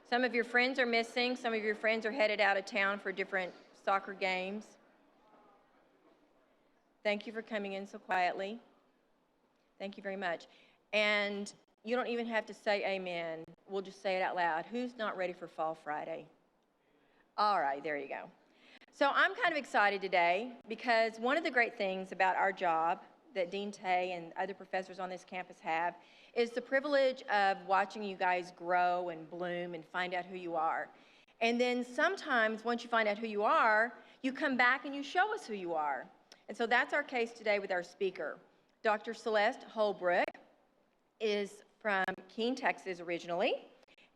Some of your friends are missing. Some of your friends are headed out of town for different soccer games. Thank you for coming in so quietly. Thank you very much. And you don't even have to say amen. We'll just say it out loud. Who's not ready for Fall Friday? All right, there you go. So I'm kind of excited today because one of the great things about our job that Dean Tay and other professors on this campus have is the privilege of watching you guys grow and bloom and find out who you are. And then sometimes once you find out who you are, you come back and you show us who you are. And so that's our case today with our speaker. Dr. Celeste Holbrook is from Keene, Texas originally,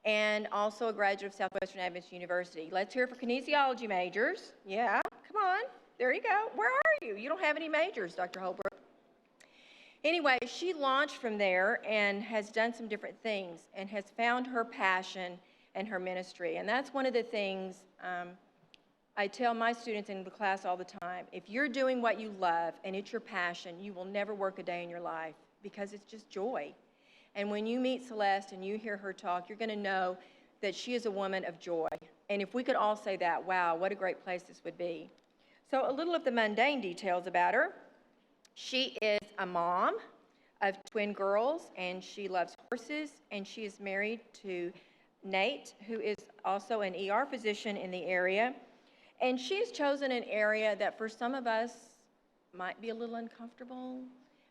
and also a graduate of Southwestern Adventist University. Let's hear it for kinesiology majors. Yeah, come on, there you go. Where are you? You don't have any majors, Dr. Holbrook. Anyway, she launched from there and has done some different things and has found her passion and her ministry. And that's one of the things I tell my students in the class all the time. If you're doing what you love and it's your passion, you will never work a day in your life because it's just joy. And when you meet Celeste and you hear her talk, you're going to know that she is a woman of joy. And if we could all say that, wow, what a great place this would be. So a little of the mundane details about her. She is a mom of twin girls, and she loves horses, and she is married to Nate, who is also an ER physician in the area. And she's chosen an area that for some of us might be a little uncomfortable,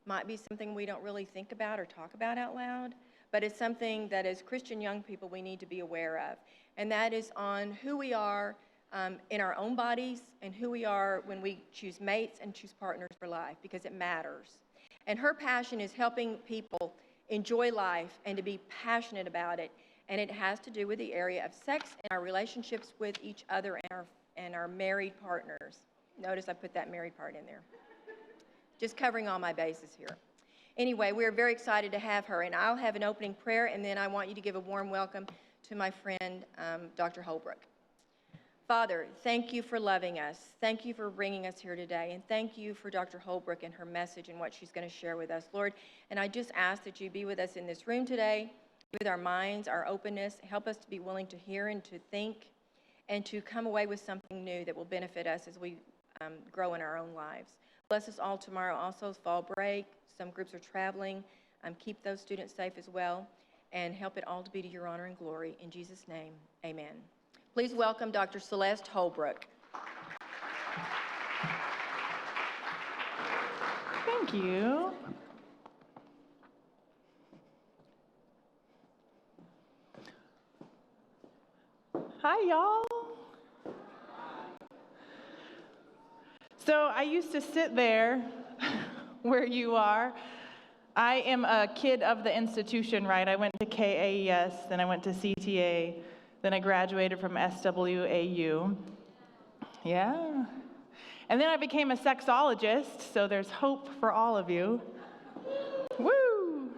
might be something we don't really think about or talk about out loud, but it's something that as Christian young people we need to be aware of. And that is on who we are in our own bodies and who we are when we choose mates and choose partners for life, because it matters. And her passion is helping people enjoy life and to be passionate about it. And it has to do with the area of sex and our relationships with each other and our married partners. Notice I put that married part in there. Just covering all my bases here. Anyway, we're very excited to have her, and I'll have an opening prayer, and then I want you to give a warm welcome to my friend, Dr. Holbrook. Father, thank you for loving us. Thank you for bringing us here today, and thank you for Dr. Holbrook and her message and what she's going to share with us, Lord. And I just ask that you be with us in this room today, with our minds, our openness. Help us to be willing to hear and to think and to come away with something new that will benefit us as we grow in our own lives. Bless us all tomorrow. Also, fall break. Some groups are traveling. Keep those students safe as well, and help it all to be to your honor and glory. In Jesus' name, amen. Please welcome Dr. Celeste Holbrook. Thank you. Hi, y'all. So I used to sit there where you are. I am a kid of the institution, right? I went to KAES, then I went to CTA, then I graduated from SWAU. Yeah. And then I became a sexologist, so there's hope for all of you. Woo!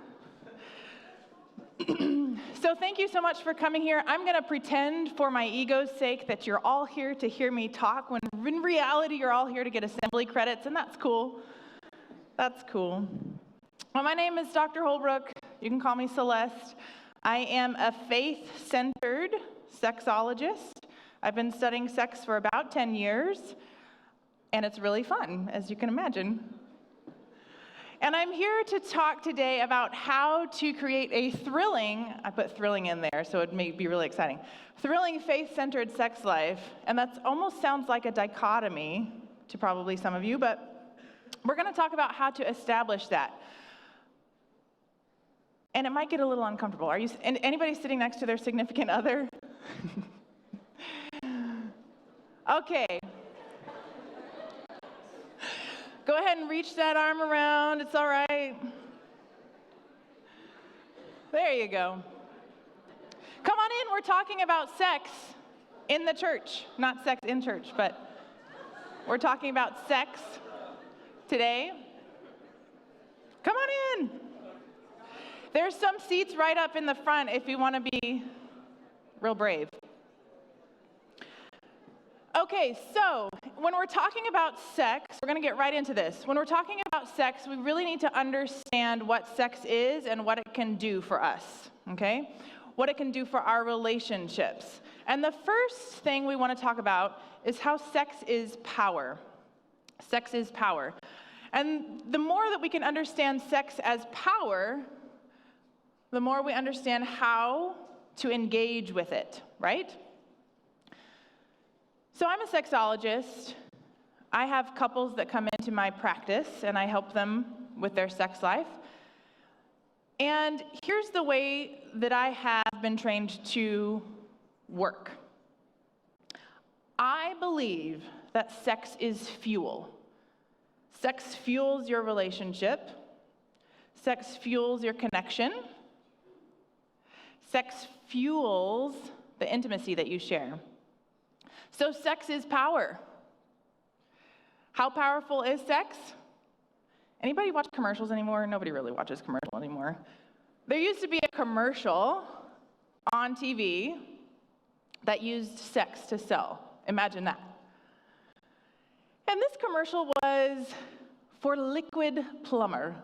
So thank you so much for coming here. I'm going to pretend for my ego's sake that you're all here to hear me talk, when in reality you're all here to get assembly credits, and that's cool. That's cool. Well, my name is Dr. Holbrook. You can call me Celeste. I am a faith-centered sexologist. I've been studying sex for about 10 years, and it's really fun, as you can imagine. And I'm here to talk today about how to create a thrilling, I put thrilling in there so it may be really exciting, thrilling faith-centered sex life. And that almost sounds like a dichotomy to probably some of you, but we're going to talk about how to establish that. And it might get a little uncomfortable. Are you? Anybody sitting next to their significant other? Okay. Go ahead and reach that arm around. It's all right. There you go. Come on in. We're talking about sex in the church. Not sex in church, but we're talking about sex today. Come on in. There's some seats right up in the front if you want to be real brave. Okay, so when we're talking about sex, we're going to get right into this. When we're talking about sex, we really need to understand what sex is and what it can do for us, okay? what it can do for our relationships. And the first thing we want to talk about is how sex is power. Sex is power. And the more that we can understand sex as power, the more we understand how to engage with it, right? So I'm a sexologist. I have couples that come into my practice, and I help them with their sex life. And here's the way that I have been trained to work. I believe that sex is fuel. Sex fuels your relationship. Sex fuels your connection. Sex fuels the intimacy that you share. So sex is power. How powerful is sex? Anybody watch commercials anymore? Nobody really watches commercials anymore. There used to be a commercial on TV that used sex to sell. Imagine that. And this commercial was for Liquid Plumber.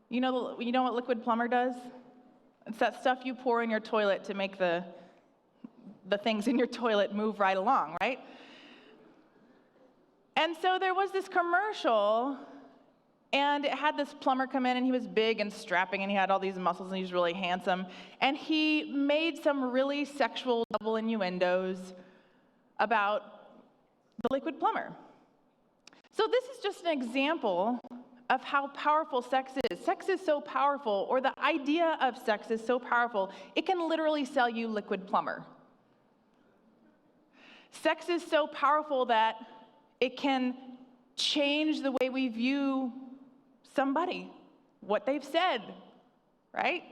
You know what Liquid Plumber does? It's that stuff you pour in your toilet to make the things in your toilet move right along, right? And so there was this commercial, and it had this plumber come in, and he was big and strapping, and he had all these muscles, and he was really handsome. And he made some really sexual double innuendos about the liquid plumber. So this is just an example of how powerful sex is. Sex is so powerful, or the idea of sex is so powerful, it can literally sell you liquid plumber. Sex is so powerful that it can change the way we view somebody, what they've said, right?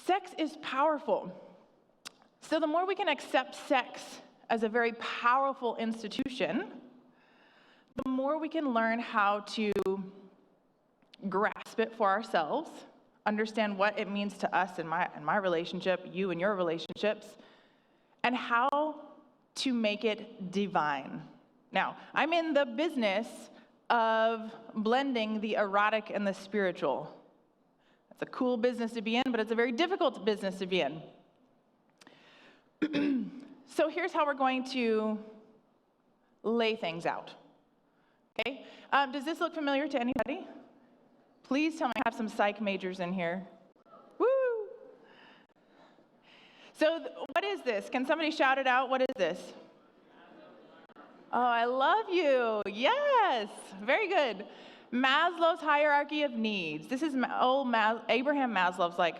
Sex is powerful. So the more we can accept sex as a very powerful institution, the more we can learn how to grasp it for ourselves, understand what it means to us in my relationship, you and your relationships, and how to make it divine. Now, I'm in the business of blending the erotic and the spiritual. It's a cool business to be in, but it's a very difficult business to be in. So here's how we're going to lay things out. Okay? Does this look familiar to anybody? Please tell me I have some psych majors in here. Woo! So what is this? Can somebody shout it out? What is this? Oh, I love you. Yes. Very good. Maslow's hierarchy of needs. This is Abraham Maslow's like,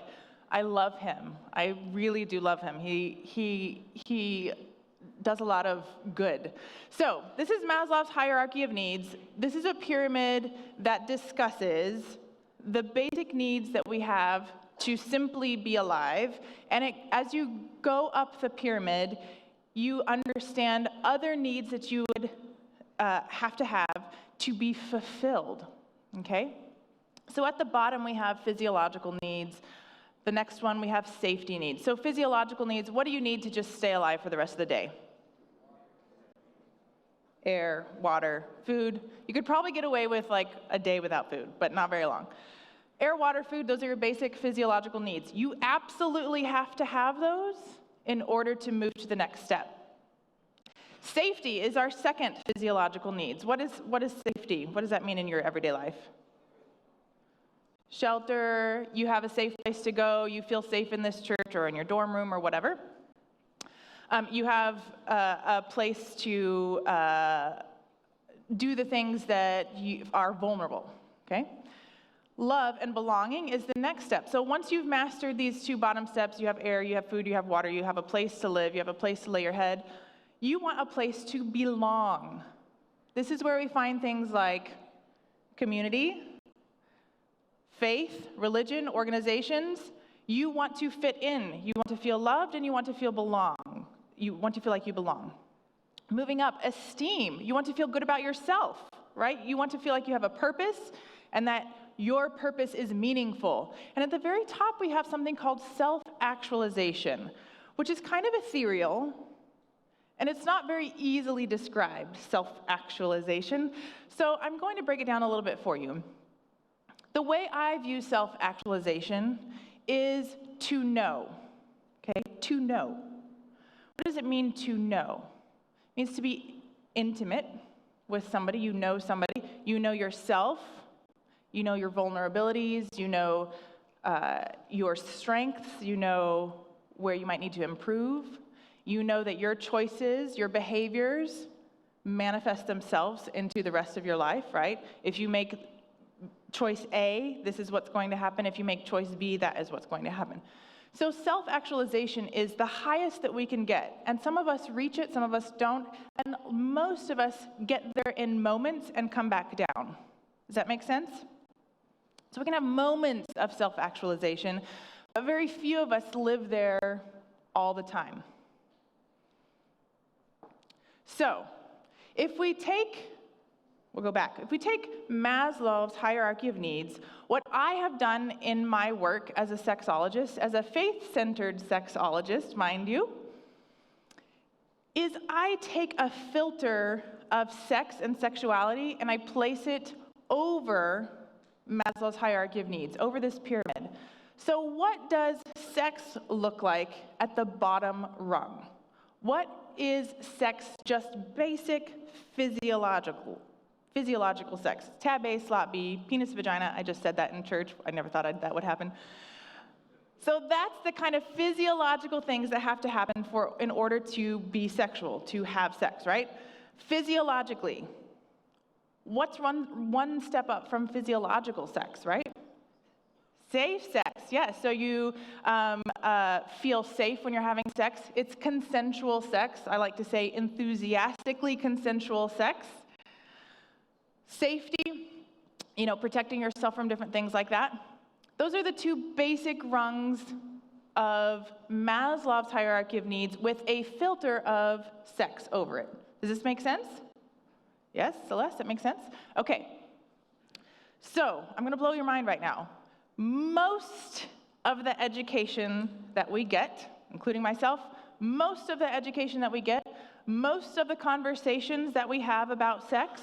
I love him. I really do love him. He does a lot of good. So this is Maslow's hierarchy of needs. This is a pyramid that discusses the basic needs that we have to simply be alive. And as you go up the pyramid, you understand other needs that you would have to be fulfilled, okay? So at the bottom, we have physiological needs. The next one, we have safety needs. So physiological needs, what do you need to just stay alive for the rest of the day? Air, water, food. You could probably get away with like a day without food, but not very long. Air, water, food, those are your basic physiological needs. You absolutely have to have those in order to move to the next step. Safety is our second physiological needs. What is safety? What does that mean in your everyday life? Shelter, you have a safe place to go, you feel safe in this church or in your dorm room or whatever. You have a place to do the things that you are vulnerable, okay? Love and belonging is the next step. So once you've mastered these two bottom steps, you have air, you have food, you have water, you have a place to live, you have a place to lay your head, you want a place to belong. This is where we find things like community, faith, religion, organizations. You want to fit in. You want to feel loved and you want to feel belong. You want to feel like you belong. Moving up, esteem. You want to feel good about yourself, right? You want to feel like you have a purpose and that your purpose is meaningful. And at the very top, we have something called self-actualization, which is kind of ethereal, and it's not very easily described, self-actualization. So I'm going to break it down a little bit for you. The way I view self-actualization is to know. Okay, to know. What does it mean to know? It means to be intimate with somebody. You know somebody. You know yourself. You know your vulnerabilities. You know your strengths. You know where you might need to improve. You know that your choices, your behaviors manifest themselves into the rest of your life, right? If you make choice A, this is what's going to happen. If you make choice B, that is what's going to happen. So self-actualization is the highest that we can get. And some of us reach it, some of us don't. And most of us get there in moments and come back down. Does that make sense? So we can have moments of self-actualization, but very few of us live there all the time. So, if we take Maslow's hierarchy of needs, what I have done in my work as a sexologist, as a faith-centered sexologist, mind you, is I take a filter of sex and sexuality and I place it over Maslow's hierarchy of needs, over this pyramid. So what does sex look like at the bottom rung? What is sex? Just basic physiological sex. Tab A, slot B, penis, vagina. I just said that in church. I never thought that would happen. So that's the kind of physiological things that have to happen in order to be sexual, to have sex, right? Physiologically, what's one step up from physiological sex, right? Safe sex, yes. So you feel safe when you're having sex. It's consensual sex. I like to say enthusiastically consensual sex. Safety, protecting yourself from different things like that. Those are the two basic rungs of Maslow's hierarchy of needs with a filter of sex over it. Does this make sense? Yes, Celeste, that makes sense? Okay. So, I'm going to blow your mind right now. Most of the education that we get, including myself, most of the education that we get, most of the conversations that we have about sex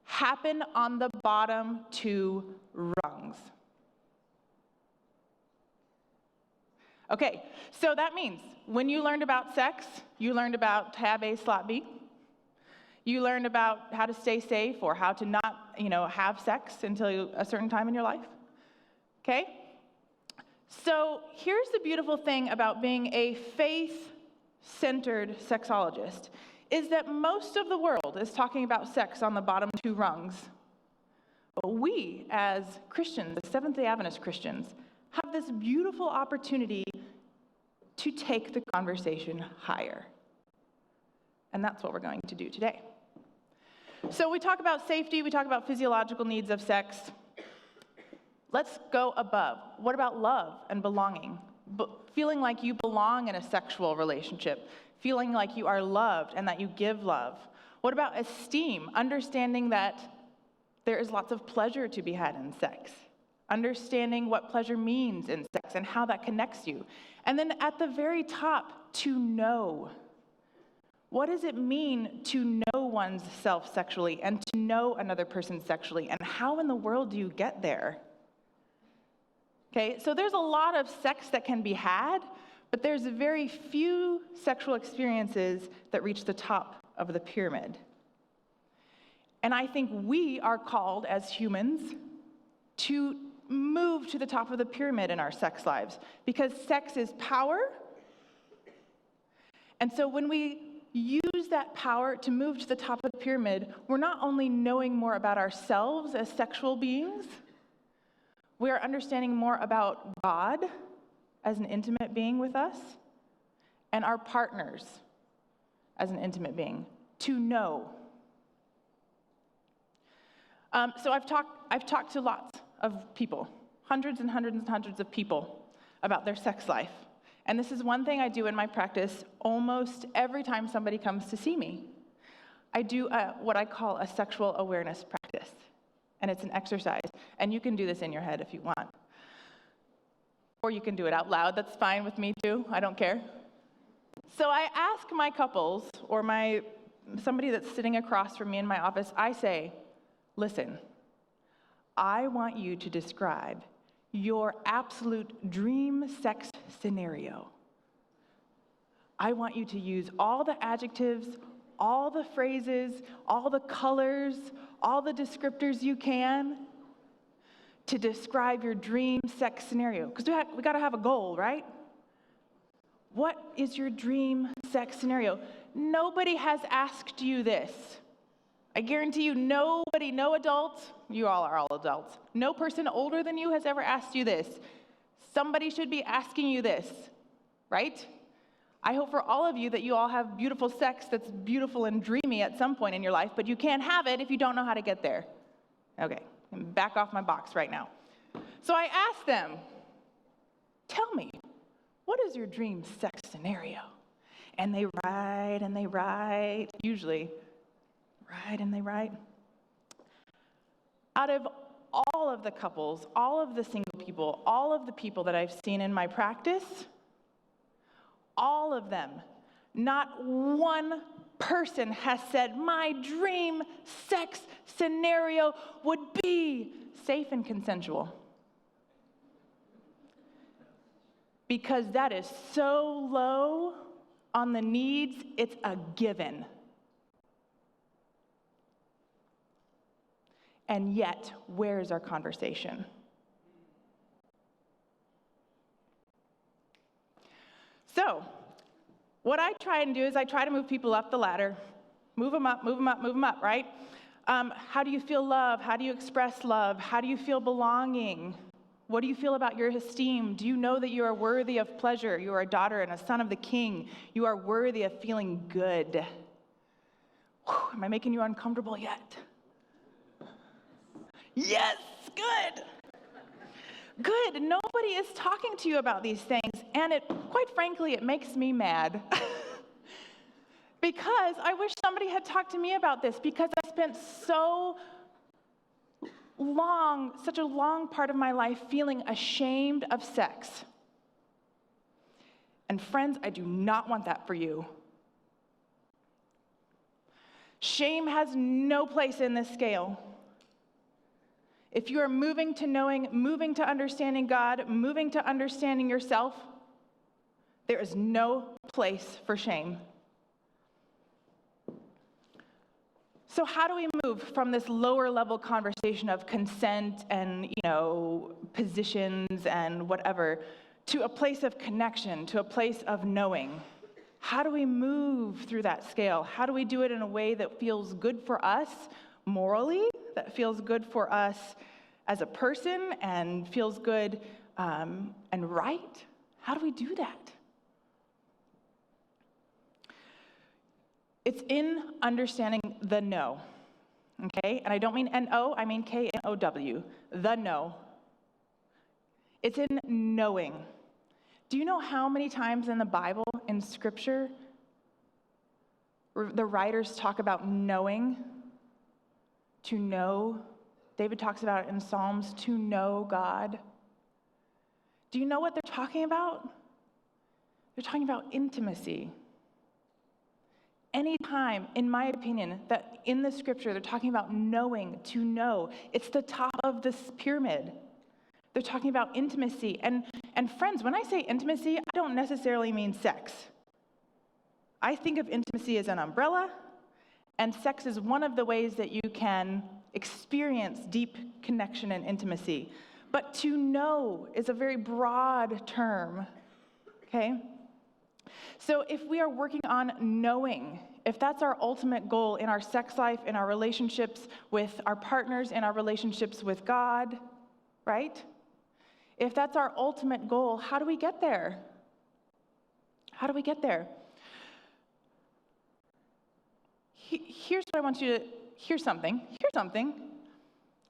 happen on the bottom two rungs. Okay, so that means when you learned about sex, you learned about tab A, slot B. You learned about how to stay safe or how to not, have sex until a certain time in your life. Okay? So here's the beautiful thing about being a faith-centered sexologist, is that most of the world is talking about sex on the bottom two rungs. But we, as Christians, as Seventh-day Adventist Christians, have this beautiful opportunity to take the conversation higher. And that's what we're going to do today. So we talk about safety, we talk about physiological needs of sex. Let's go above. What about love and belonging? Feeling like you belong in a sexual relationship. Feeling like you are loved and that you give love. What about esteem? Understanding that there is lots of pleasure to be had in sex. Understanding what pleasure means in sex and how that connects you. And then at the very top, to know. What does it mean to know one's self sexually and to know another person sexually? And how in the world do you get there? Okay, so there's a lot of sex that can be had, but there's very few sexual experiences that reach the top of the pyramid. And I think we are called as humans to move to the top of the pyramid in our sex lives, because sex is power. And so when we use that power to move to the top of the pyramid, we're not only knowing more about ourselves as sexual beings, we are understanding more about God as an intimate being with us, and our partners as an intimate being, to know. So I've talked to lots of people, hundreds and hundreds and hundreds of people about their sex life. And this is one thing I do in my practice almost every time somebody comes to see me. I do what I call a sexual awareness practice. And it's an exercise. And you can do this in your head if you want. Or you can do it out loud. That's fine with me too. I don't care. So I ask my couples or somebody that's sitting across from me in my office, I say, listen, I want you to describe your absolute dream sex scenario. I want you to use all the adjectives, all the phrases, all the colors, all the descriptors you can to describe your dream sex scenario. Because we got to have a goal, right? What is your dream sex scenario? Nobody has asked you this. I guarantee you, nobody, no adult, you all are all adults, no person older than you has ever asked you this. Somebody should be asking you this, right? I hope for all of you that you all have beautiful sex that's beautiful and dreamy at some point in your life, but you can't have it if you don't know how to get there. Okay, I'm back off my box right now. So I asked them, tell me, what is your dream sex scenario? And they write, usually, write and they write. Out of all of the couples, all of the single people, all of the people that I've seen in my practice, all of them, not one person has said, my dream sex scenario would be safe and consensual. Because that is so low on the needs, it's a given. And yet, where's our conversation? So, what I try and do is I try to move people up the ladder, move them up, right? How do you feel love? How do you express love? How do you feel belonging? What do you feel about your esteem? Do you know that you are worthy of pleasure? You are a daughter and a son of the King. You are worthy of feeling good. Whew, am I making you uncomfortable yet? Yes, good. Good. Nobody is talking to you about these things, and quite frankly, it makes me mad. Because I wish somebody had talked to me about this, because I spent such a long part of my life feeling ashamed of sex. And friends, I do not want that for you. Shame has no place in this scale. If you are moving to knowing, moving to understanding God, moving to understanding yourself, there is no place for shame. So how do we move from this lower level conversation of consent and, positions and whatever, to a place of connection, to a place of knowing? How do we move through that scale? How do we do it in a way that feels good for us morally, that feels good for us as a person and feels good and right? How do we do that? It's in understanding the no, okay? And I don't mean N-O, I mean K-N-O-W, the no. It's in knowing. Do you know how many times in the Bible, in Scripture, the writers talk about knowing? To know. David talks about it in Psalms, to know God. Do you know what they're talking about? They're talking about intimacy. Anytime, in my opinion, that in the Scripture they're talking about knowing, to know, it's the top of this pyramid. They're talking about intimacy. And friends, when I say intimacy, I don't necessarily mean sex. I think of intimacy as an umbrella, and sex is one of the ways that you can experience deep connection and intimacy. But to know is a very broad term, okay? So if we are working on knowing, if that's our ultimate goal in our sex life, in our relationships with our partners, in our relationships with God, right? If that's our ultimate goal, how do we get there? How do we get there? Here's what I want you to hear something.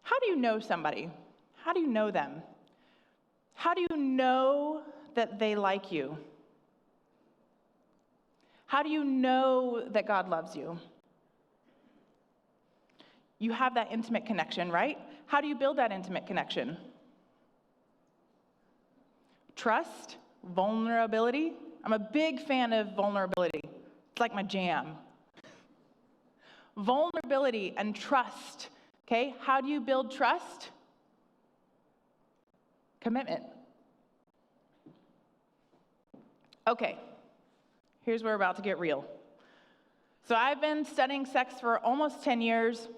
How do you know somebody? How do you know them? How do you know that they like you? How do you know that God loves you? You have that intimate connection, right? How do you build that intimate connection? Trust, vulnerability. I'm a big fan of vulnerability. It's like my jam. Vulnerability and trust, okay? How do you build trust? commitment. Okay, here's where we're about to get real. So I've been studying sex for almost 10 years,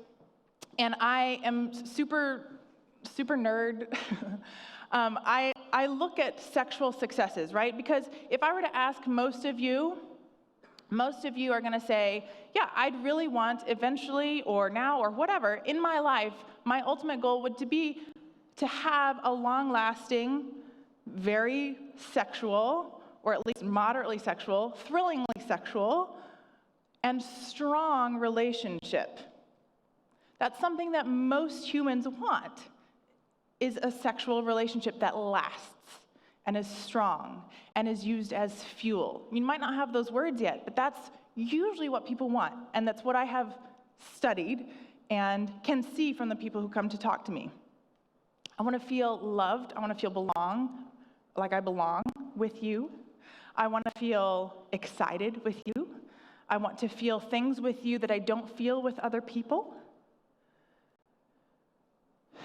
and I am super nerd. I look at sexual successes, right? Because if I were to ask most of you are going to say, yeah, I'd really want eventually or now or whatever in my life, my ultimate goal would be to have a long-lasting, very sexual, or at least moderately sexual, thrillingly sexual, and strong relationship. That's something that most humans want, is a sexual relationship that lasts and is strong and is used as fuel. You might not have those words yet, but that's usually what people want, and that's what I have studied and can see from the people who come to talk to me. I want to feel loved. I want to feel like I belong with you. I want to feel excited with you. I want to feel things with you that I don't feel with other people.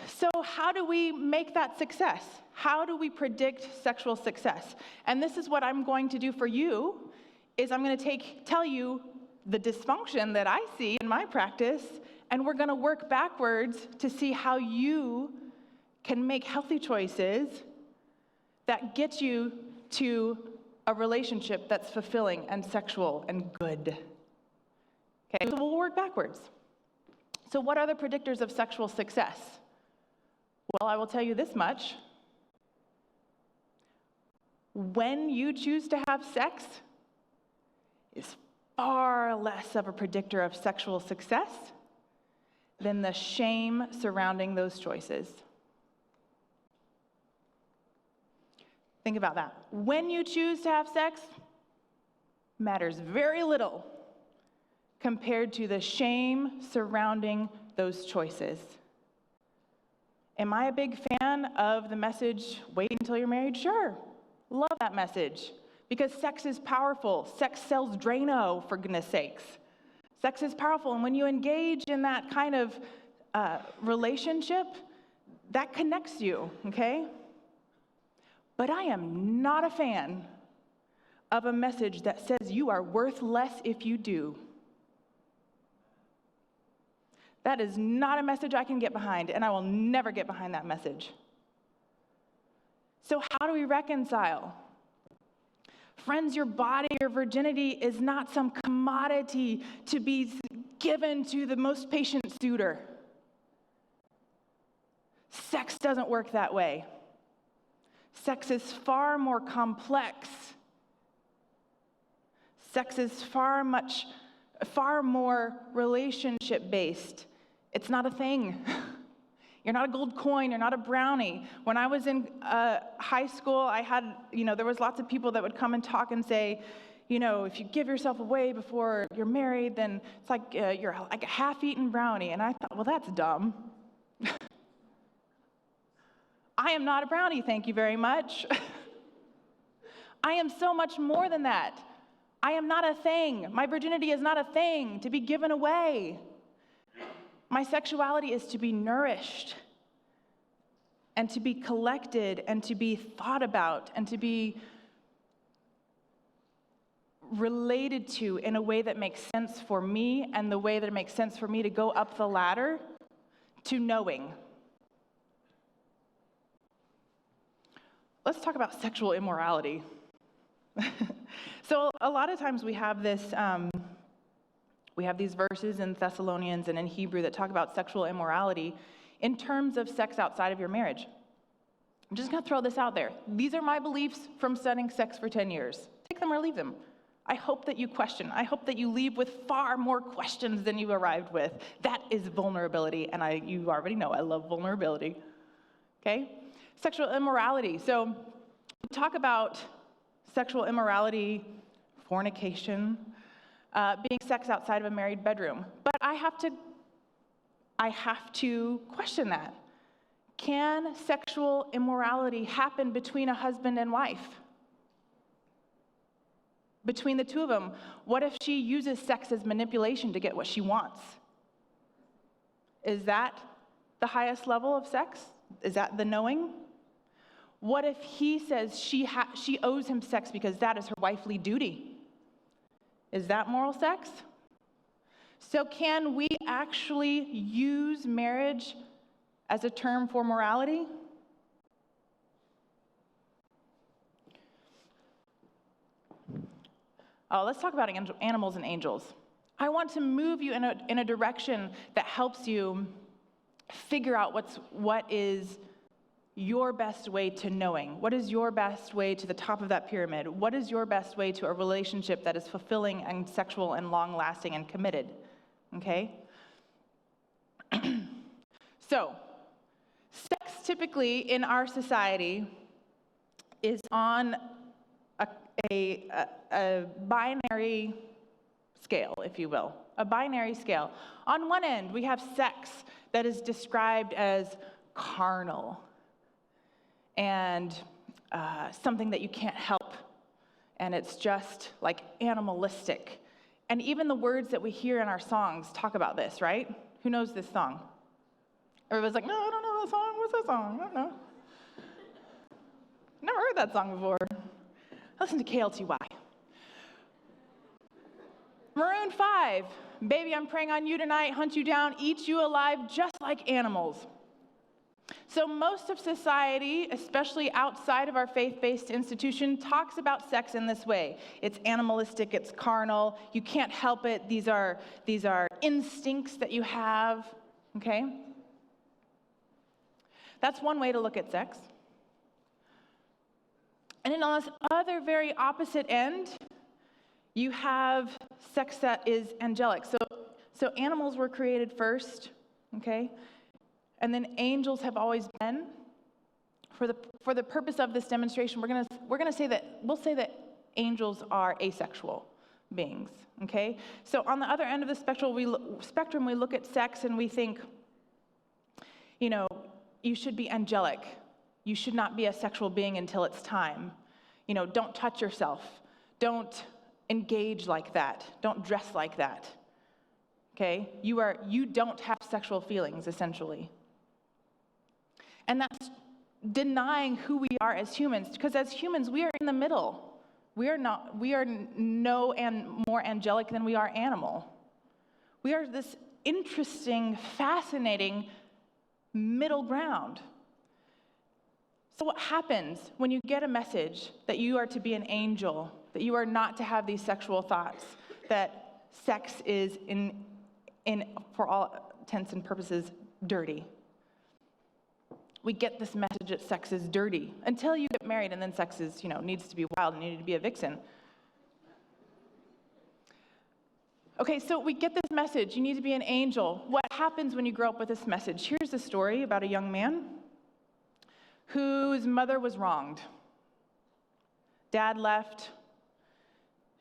So how do we make that success? How do we predict sexual success? And this is what I'm going to do for you, is I'm going to tell you the dysfunction that I see in my practice, and we're going to work backwards to see how you can make healthy choices that get you to a relationship that's fulfilling and sexual and good. Okay, so we'll work backwards. So what are the predictors of sexual success? Well, I will tell you this much. When you choose to have sex is far less of a predictor of sexual success than the shame surrounding those choices. Think about that. When you choose to have sex matters very little compared to the shame surrounding those choices. Am I a big fan of the message, wait until you're married? Sure. Love that message. Because sex is powerful. Sex sells Drano, for goodness sakes. Sex is powerful, and when you engage in that kind of relationship, that connects you, okay? But I am not a fan of a message that says you are worth less if you do. That is not a message I can get behind, and I will never get behind that message. So how do we reconcile? Friends, your body, your virginity is not some commodity to be given to the most patient suitor. Sex doesn't work that way. Sex is far more complex. Sex is far more relationship-based. It's not a thing. You're not a gold coin. You're not a brownie. When I was in high school, I had, there was lots of people that would come and talk and say, if you give yourself away before you're married, then it's like you're like a half-eaten brownie. And I thought, well, that's dumb. I am not a brownie, thank you very much. I am so much more than that. I am not a thing. My virginity is not a thing to be given away. My sexuality is to be nourished and to be collected and to be thought about and to be related to in a way that makes sense for me and the way that it makes sense for me to go up the ladder to knowing. Let's talk about sexual immorality. So a lot of times we have these verses in Thessalonians and in Hebrew that talk about sexual immorality in terms of sex outside of your marriage. I'm just going to throw this out there. These are my beliefs from studying sex for 10 years. Take them or leave them. I hope that you question. I hope that you leave with far more questions than you arrived with. That is vulnerability, and you already know I love vulnerability. Okay? Sexual immorality. So we talk about sexual immorality, fornication, being sex outside of a married bedroom. But I have to question that. Can sexual immorality happen between a husband and wife? Between the two of them? What if she uses sex as manipulation to get what she wants? Is that the highest level of sex? Is that the knowing? What if he says she owes him sex because that is her wifely duty? Is that moral sex? So can we actually use marriage as a term for morality? Oh, let's talk about animals and angels. I want to move you in a direction that helps you figure out what is your best way to knowing. What is your best way to the top of that pyramid? What is your best way to a relationship that is fulfilling and sexual and long-lasting and committed? Okay? So, sex typically in our society is on a binary scale, if you will, a binary scale. On one end, we have sex that is described as carnal and something that you can't help, and it's just like animalistic. And even the words that we hear in our songs talk about this, right? Who knows this song? Everybody's like, no, I don't know that song. What's that song? I don't know. Never heard that song before. Listen to KLTY. Maroon 5, baby, I'm praying on you tonight, hunt you down, eat you alive, just like animals. So most of society, especially outside of our faith-based institution, talks about sex in this way. It's animalistic, it's carnal, you can't help it, these are instincts that you have, okay? That's one way to look at sex. And then on this other very opposite end, you have sex that is angelic. So animals were created first, okay? And then angels have always been. For the purpose of this demonstration, we'll say that angels are asexual beings, okay? So on the other end of the spectrum, we look at sex and we think, you should be angelic. You should not be a sexual being until it's time. Don't touch yourself. Don't engage like that. Don't dress like that. Okay? You don't have sexual feelings, essentially. And that's denying who we are as humans, because as humans, we are in the middle. We are no more angelic than we are animal. We are this interesting, fascinating middle ground. So what happens when you get a message that you are to be an angel, that you are not to have these sexual thoughts, that sex is, for all intents and purposes, dirty? We get this message that sex is dirty until you get married, and then sex is, needs to be wild and you need to be a vixen. Okay, so we get this message, you need to be an angel. What happens when you grow up with this message? Here's a story about a young man whose mother was wronged. Dad left.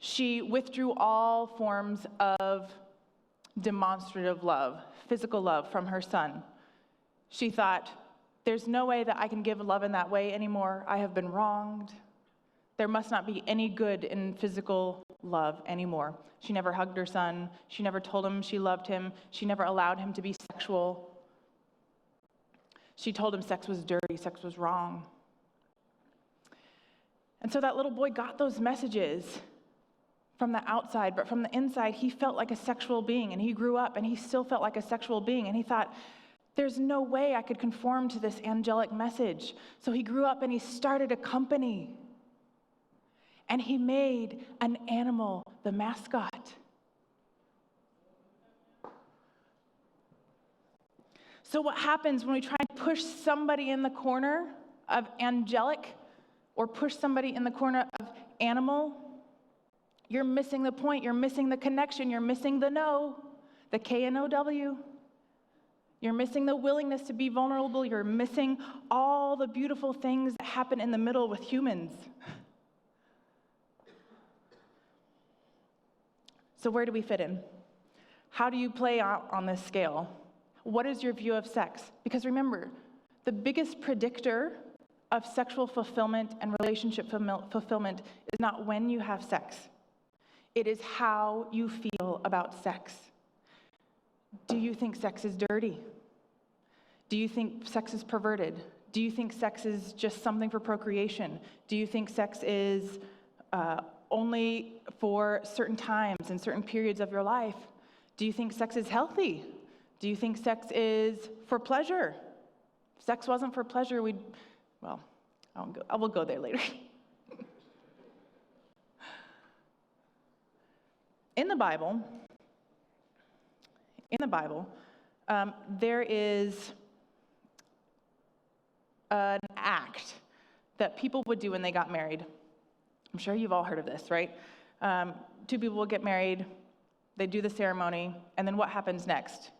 She withdrew all forms of demonstrative love, physical love from her son. She thought, there's no way that I can give love in that way anymore. I have been wronged. There must not be any good in physical love anymore. She never hugged her son. She never told him she loved him. She never allowed him to be sexual. She told him sex was dirty, sex was wrong. And so that little boy got those messages from the outside, but from the inside, he felt like a sexual being, and he grew up, and he still felt like a sexual being, and he thought, there's no way I could conform to this angelic message. So he grew up, and he started a company, and he made an animal the mascot. So what happens when we try and push somebody in the corner of angelic or push somebody in the corner of animal? You're missing the point. You're missing the connection. You're missing the know, the K-N-O-W. You're missing the willingness to be vulnerable. You're missing all the beautiful things that happen in the middle with humans. So where do we fit in? How do you play out on this scale? What is your view of sex? Because remember, the biggest predictor of sexual fulfillment and relationship fulfillment is not when you have sex. It is how you feel about sex. Do you think sex is dirty? Do you think sex is perverted? Do you think sex is just something for procreation? Do you think sex is only for certain times and certain periods of your life? Do you think sex is healthy? Do you think sex is for pleasure? If sex wasn't for pleasure, I will go there later. In the Bible, there is an act that people would do when they got married. I'm sure you've all heard of this, right? Two people will get married, they do the ceremony, and then what happens next?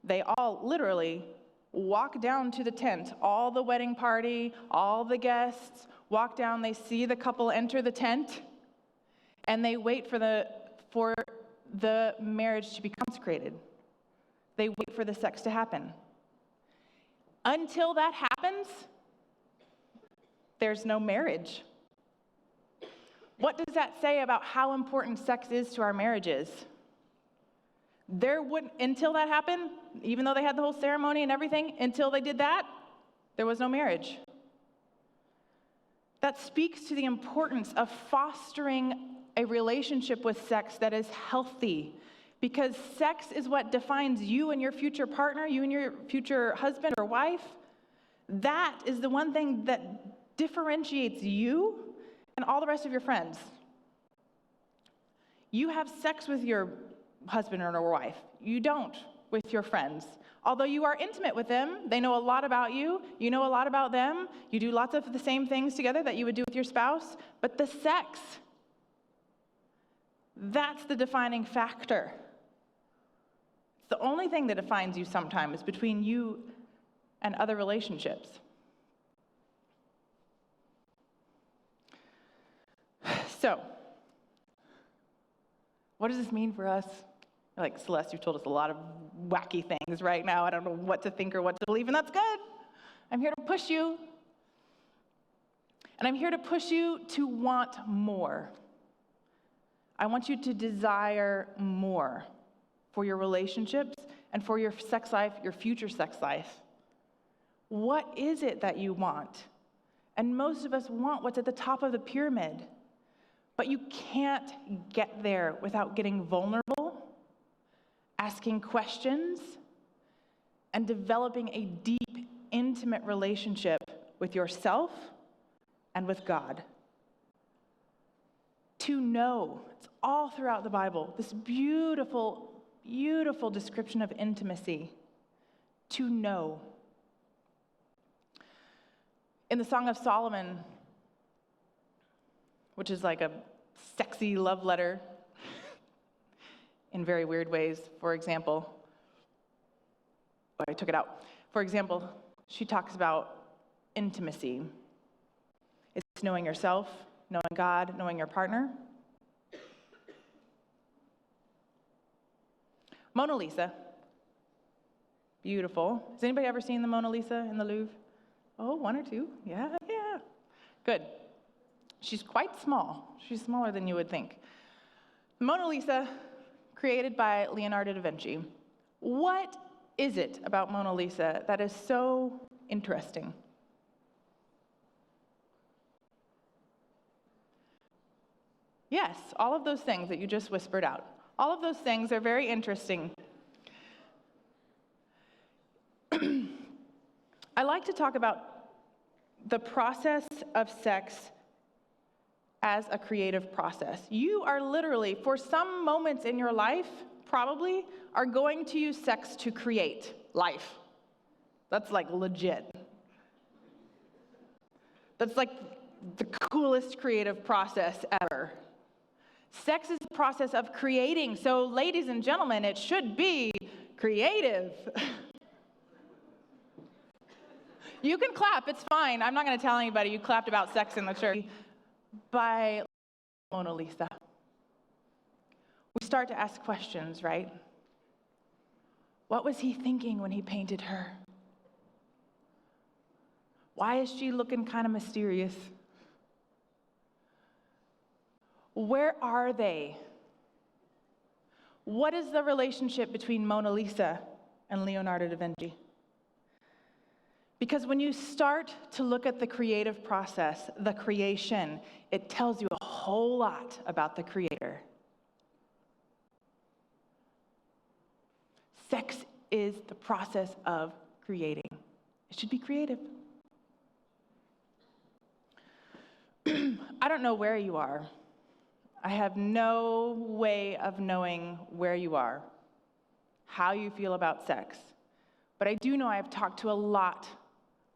They all literally walk down to the tent. All the wedding party, all the guests walk down, they see the couple enter the tent, and they wait for the marriage to be consecrated. They wait for the sex to happen. Until that happens, there's no marriage. What does that say about how important sex is to our marriages? Until that happened, even though they had the whole ceremony and everything, until they did that, there was no marriage. That speaks to the importance of fostering a relationship with sex that is healthy, because sex is what defines you and your future partner, you and your future husband or wife. That is the one thing that differentiates you and all the rest of your friends. You have sex with your husband or wife. You don't with your friends. Although you are intimate with them, they know a lot about you, you know a lot about them, you do lots of the same things together that you would do with your spouse, but the sex, that's the defining factor. It's the only thing that defines you sometimes between you and other relationships. So, what does this mean for us? Like Celeste, you've told us a lot of wacky things right now. I don't know what to think or what to believe, and that's good. I'm here to push you. And I'm here to push you to want more. I want you to desire more for your relationships and for your sex life, your future sex life. What is it that you want? And most of us want what's at the top of the pyramid. But you can't get there without getting vulnerable, asking questions, and developing a deep, intimate relationship with yourself and with God. To know, it's all throughout the Bible, this beautiful, beautiful description of intimacy. To know. In the Song of Solomon, which is like a sexy love letter in very weird ways, for example, I took it out. For example, she talks about intimacy. It's knowing yourself, knowing God, knowing your partner. Mona Lisa. Beautiful. Has anybody ever seen the Mona Lisa in the Louvre? Oh, one or two. Yeah. Good. She's quite small. She's smaller than you would think. Mona Lisa, created by Leonardo da Vinci. What is it about Mona Lisa that is so interesting? Yes, all of those things that you just whispered out. All of those things are very interesting. I like to talk about the process of sex as a creative process. You are literally, for some moments in your life, probably, are going to use sex to create life. That's like legit. That's like the coolest creative process ever. Sex is a process of creating. So, ladies and gentlemen, it should be creative. You can clap, it's fine. I'm not going to tell anybody you clapped about sex in the church. By Mona Lisa. We start to ask questions, right? What was he thinking when he painted her? Why is she looking kind of mysterious? Where are they? What is the relationship between Mona Lisa and Leonardo da Vinci? Because when you start to look at the creative process, the creation, it tells you a whole lot about the Creator. Sex is the process of creating. It should be creative. I don't know where you are. I have no way of knowing where you are, how you feel about sex. But I do know I have talked to a lot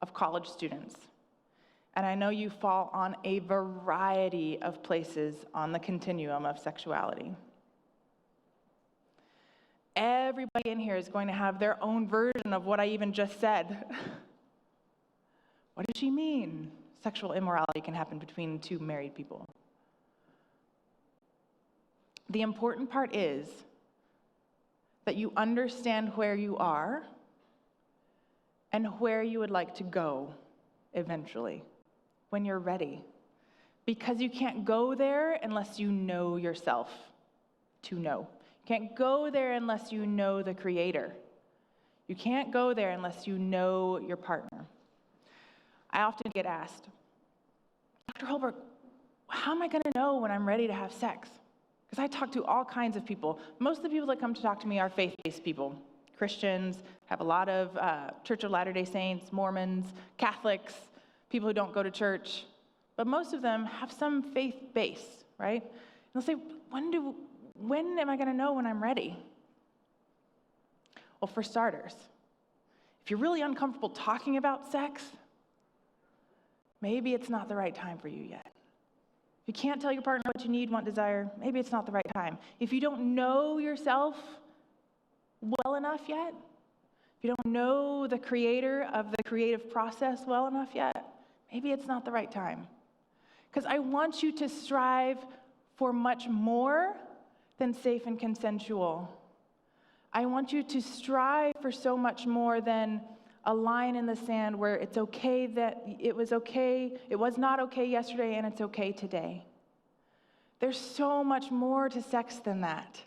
of college students, and I know you fall on a variety of places on the continuum of sexuality. Everybody in here is going to have their own version of what I even just said. What does she mean? Sexual immorality can happen between two married people. The important part is that you understand where you are and where you would like to go eventually, when you're ready. Because you can't go there unless you know yourself to know. You can't go there unless you know the Creator. You can't go there unless you know your partner. I often get asked, Dr. Holbrook, how am I going to know when I'm ready to have sex? Because I talk to all kinds of people. Most of the people that come to talk to me are faith-based people. Christians, have a lot of Church of Latter-day Saints, Mormons, Catholics, people who don't go to church. But most of them have some faith base, right? And they'll say, when am I going to know when I'm ready? Well, for starters, if you're really uncomfortable talking about sex, maybe it's not the right time for you yet. If you can't tell your partner what you need, want, desire, maybe it's not the right time. If you don't know yourself well enough yet, if you don't know the Creator of the creative process well enough yet, maybe it's not the right time. Because I want you to strive for much more than safe and consensual. I want you to strive for so much more than a line in the sand where it's okay that it was not okay yesterday and it's okay today. There's so much more to sex than that.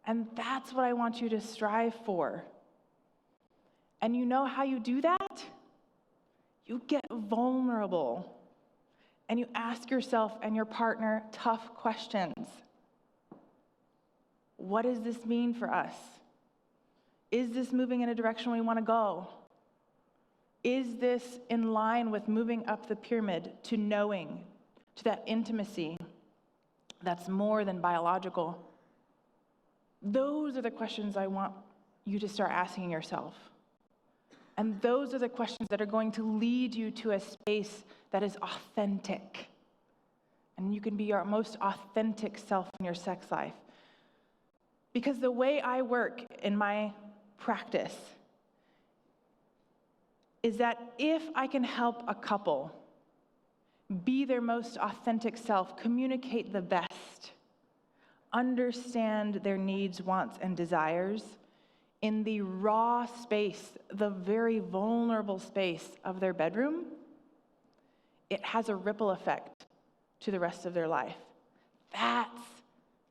And that's what I want you to strive for. And you know how you do that? You get vulnerable. And you ask yourself and your partner tough questions. What does this mean for us? Is this moving in a direction we want to go? Is this in line with moving up the pyramid to knowing, to that intimacy that's more than biological? Those are the questions I want you to start asking yourself. And those are the questions that are going to lead you to a space that is authentic. And you can be your most authentic self in your sex life. Because the way I work in my practice is that if I can help a couple be their most authentic self, communicate the best, understand their needs, wants, and desires in the raw space, the very vulnerable space of their bedroom, it has a ripple effect to the rest of their life. That's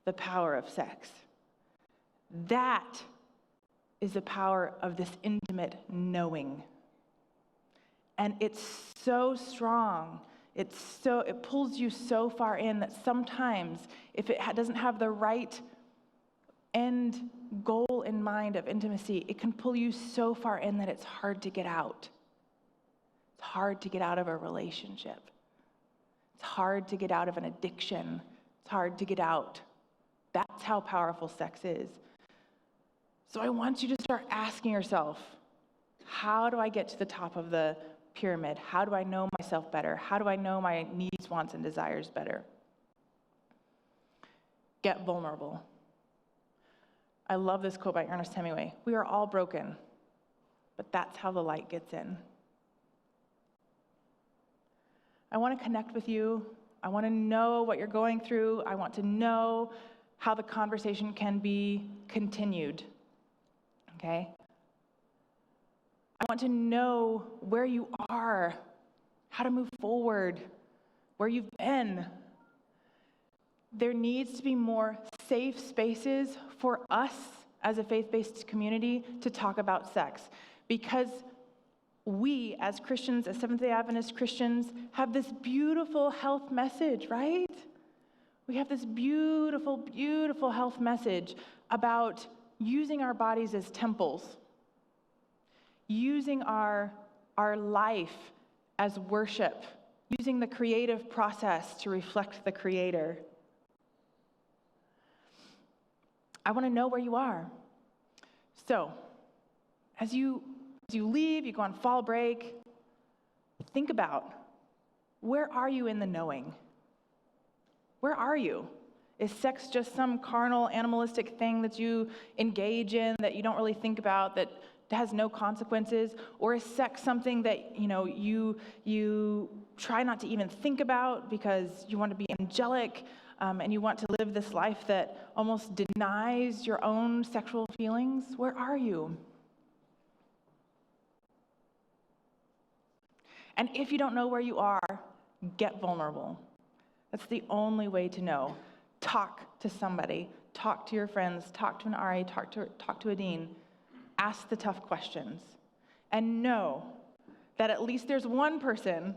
the power of sex. That is the power of this intimate knowing. And it's so strong. It pulls you so far in that sometimes, if it doesn't have the right end goal in mind of intimacy, it can pull you so far in that it's hard to get out. It's hard to get out of a relationship. It's hard to get out of an addiction. It's hard to get out. That's how powerful sex is. So I want you to start asking yourself, how do I get to the top of the pyramid? How do I know myself better? How do I know my needs, wants, and desires better? Get vulnerable. I love this quote by Ernest Hemingway. We are all broken, but that's how the light gets in. I want to connect with you. I want to know what you're going through. I want to know how the conversation can be continued. Okay? I want to know where you are, how to move forward, where you've been. There needs to be more safe spaces for us as a faith-based community to talk about sex, because we as Christians, as Seventh-day Adventist Christians, have this beautiful health message, right? We have this beautiful, beautiful health message about using our bodies as temples, using our life as worship, using the creative process to reflect the Creator. I want to know where you are. So, as you leave, you go on fall break, think about, where are you in the knowing? Where are you? Is sex just some carnal, animalistic thing that you engage in that you don't really think about, that has no consequences? Or is sex something that, you try not to even think about because you want to be angelic, and you want to live this life that almost denies your own sexual feelings? Where are you? And if you don't know where you are, get vulnerable. That's the only way to know. Talk to somebody. Talk to your friends. Talk to an RA. Talk to a dean. Ask the tough questions. And know that at least there's one person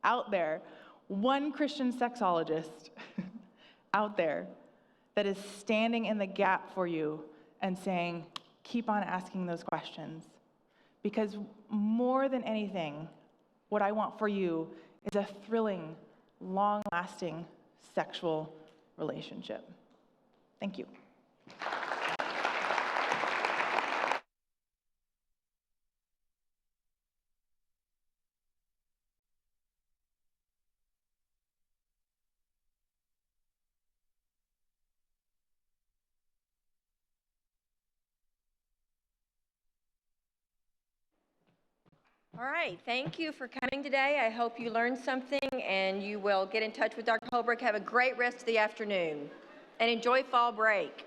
out there, one Christian sexologist out there that is standing in the gap for you and saying, keep on asking those questions. Because more than anything, what I want for you is a thrilling, long-lasting sexual relationship. Thank you. All right, thank you for coming today. I hope you learned something and you will get in touch with Dr. Holbrook. Have a great rest of the afternoon and enjoy fall break.